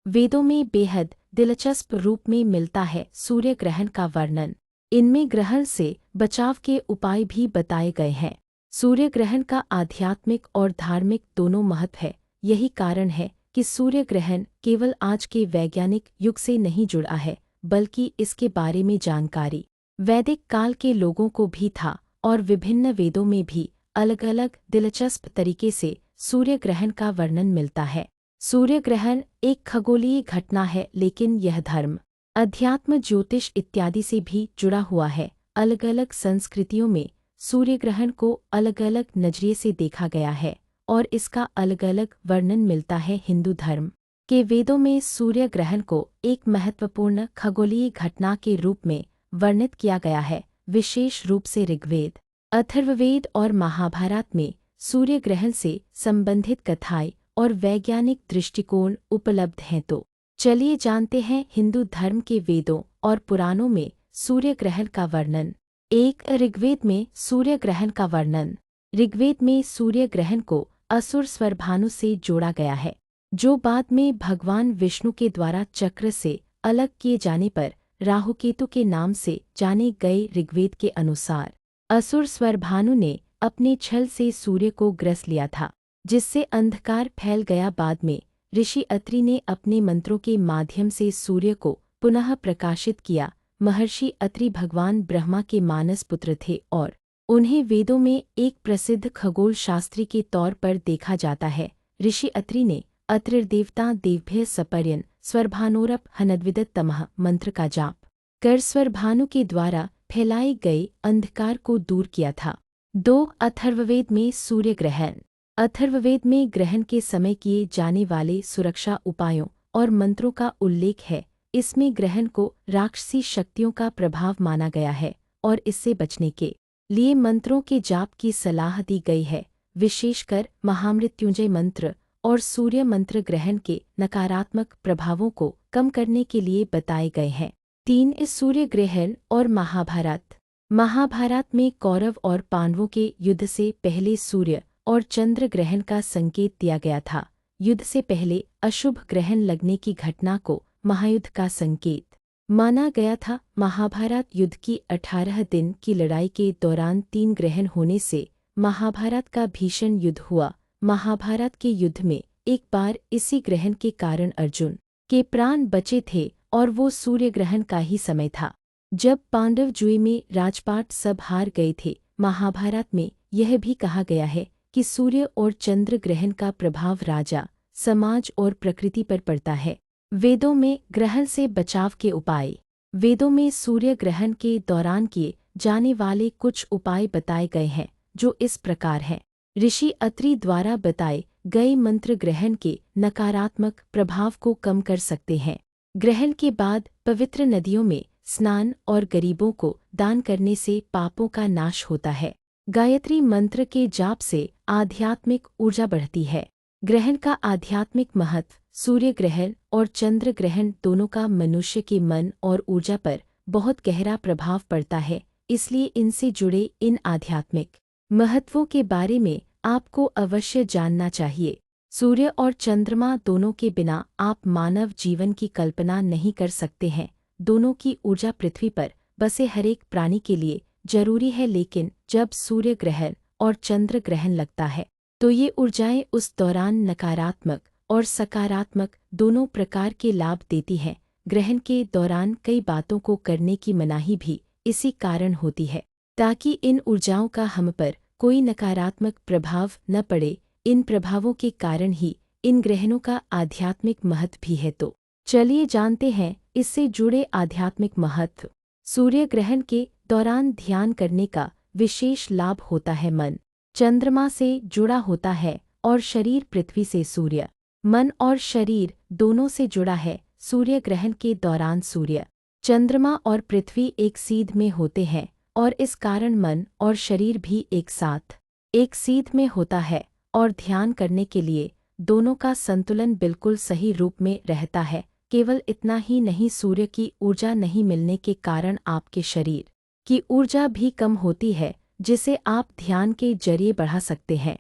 वेदों में बेहद दिलचस्प रूप में मिलता है सूर्य ग्रहण का वर्णन। इनमें ग्रहण से बचाव के उपाय भी बताए गए हैं। सूर्य ग्रहण का आध्यात्मिक और धार्मिक दोनों महत्व है। यही कारण है कि सूर्य ग्रहण केवल आज के वैज्ञानिक युग से नहीं जुड़ा है, बल्कि इसके बारे में जानकारी वैदिक काल के लोगों को भी था और विभिन्न वेदों में भी अलग अलग दिलचस्प तरीके से सूर्य ग्रहण का वर्णन मिलता है। सूर्य ग्रहण एक खगोलीय घटना है, लेकिन यह धर्म, अध्यात्म, ज्योतिष इत्यादि से भी जुड़ा हुआ है। अलग अलग संस्कृतियों में सूर्य ग्रहण को अलग अलग नजरिए से देखा गया है और इसका अलग अलग वर्णन मिलता है। हिंदू धर्म के वेदों में सूर्य ग्रहण को एक महत्वपूर्ण खगोलीय घटना के रूप में वर्णित किया गया है। विशेष रूप से ऋग्वेद, अथर्ववेद और महाभारत में सूर्य ग्रहण से संबंधित कथाएं और वैज्ञानिक दृष्टिकोण उपलब्ध हैं। तो चलिए जानते हैं हिंदू धर्म के वेदों और पुराणों में सूर्य ग्रहण का वर्णन। एक, ऋग्वेद में सूर्य ग्रहण का वर्णन। ऋग्वेद में सूर्य ग्रहण को असुर स्वरभानु से जोड़ा गया है, जो बाद में भगवान विष्णु के द्वारा चक्र से अलग किए जाने पर राहुकेतु के नाम से जाने गए। ऋग्वेद के अनुसार असुर स्वरभानु ने अपने छल से सूर्य को ग्रस लिया था, जिससे अंधकार फैल गया। बाद में ऋषि अत्रि ने अपने मंत्रों के माध्यम से सूर्य को पुनः प्रकाशित किया। महर्षि अत्रि भगवान ब्रह्मा के मानस पुत्र थे और उन्हें वेदों में एक प्रसिद्ध खगोल शास्त्री के तौर पर देखा जाता है। ऋषि अत्रि ने अत्रिर्देवता देवभ्य सपर्यन स्वरभानोरप हनद्विदत तमः मंत्र का जाप कर स्वरभानु के द्वारा फैलाए गए अंधकार को दूर किया था। 2, अथर्ववेद में सूर्य ग्रहण। अथर्ववेद में ग्रहण के समय किए जाने वाले सुरक्षा उपायों और मंत्रों का उल्लेख है। इसमें ग्रहण को राक्षसी शक्तियों का प्रभाव माना गया है और इससे बचने के लिए मंत्रों के जाप की सलाह दी गई है। विशेषकर महामृत्युंजय मंत्र और सूर्य मंत्र ग्रहण के नकारात्मक प्रभावों को कम करने के लिए बताए गए हैं। 3, इस सूर्य ग्रहण और महाभारत। महाभारत में कौरव और पांडवों के युद्ध से पहले सूर्य और चंद्र ग्रहण का संकेत दिया गया था। युद्ध से पहले अशुभ ग्रहण लगने की घटना को महायुद्ध का संकेत माना गया था। महाभारत युद्ध की 18 दिन की लड़ाई के दौरान 3 ग्रहण होने से महाभारत का भीषण युद्ध हुआ। महाभारत के युद्ध में एक बार इसी ग्रहण के कारण अर्जुन के प्राण बचे थे और वो सूर्य ग्रहण का ही समय था, जब पांडव जुए में राजपाट सब हार गए थे। महाभारत में यह भी कहा गया है कि सूर्य और चंद्र ग्रहण का प्रभाव राजा, समाज और प्रकृति पर पड़ता है। वेदों में ग्रहण से बचाव के उपाय। वेदों में सूर्य ग्रहण के दौरान किए जाने वाले कुछ उपाय बताए गए हैं, जो इस प्रकार हैं। ऋषि अत्रि द्वारा बताए गए मंत्र ग्रहण के नकारात्मक प्रभाव को कम कर सकते हैं। ग्रहण के बाद पवित्र नदियों में स्नान और गरीबों को दान करने से पापों का नाश होता है। गायत्री मंत्र के जाप से आध्यात्मिक ऊर्जा बढ़ती है। ग्रहण का आध्यात्मिक महत्व। सूर्य ग्रहण और चंद्र ग्रहण दोनों का मनुष्य के मन और ऊर्जा पर बहुत गहरा प्रभाव पड़ता है, इसलिए इनसे जुड़े इन आध्यात्मिक महत्वों के बारे में आपको अवश्य जानना चाहिए। सूर्य और चंद्रमा दोनों के बिना आप मानव जीवन की कल्पना नहीं कर सकते हैं। दोनों की ऊर्जा पृथ्वी पर बसे हरेक प्राणी के लिए जरूरी है, लेकिन जब सूर्य ग्रहण और चंद्र ग्रहण लगता है तो ये ऊर्जाएं उस दौरान नकारात्मक और सकारात्मक दोनों प्रकार के लाभ देती हैं। ग्रहण के दौरान कई बातों को करने की मनाही भी इसी कारण होती है, ताकि इन ऊर्जाओं का हम पर कोई नकारात्मक प्रभाव न पड़े। इन प्रभावों के कारण ही इन ग्रहणों का आध्यात्मिक महत्व भी है। तो चलिए जानते हैं इससे जुड़े आध्यात्मिक महत्व। सूर्य ग्रहण के दौरान ध्यान करने का विशेष लाभ होता है। मन चंद्रमा से जुड़ा होता है और शरीर पृथ्वी से। सूर्य मन और शरीर दोनों से जुड़ा है। सूर्य ग्रहण के दौरान सूर्य, चंद्रमा और पृथ्वी एक सीध में होते हैं और इस कारण मन और शरीर भी एक साथ एक सीध में होता है और ध्यान करने के लिए दोनों का संतुलन बिल्कुल सही रूप में रहता है। केवल इतना ही नहीं, सूर्य की ऊर्जा नहीं मिलने के कारण आपके शरीर की ऊर्जा भी कम होती है, जिसे आप ध्यान के जरिए बढ़ा सकते हैं।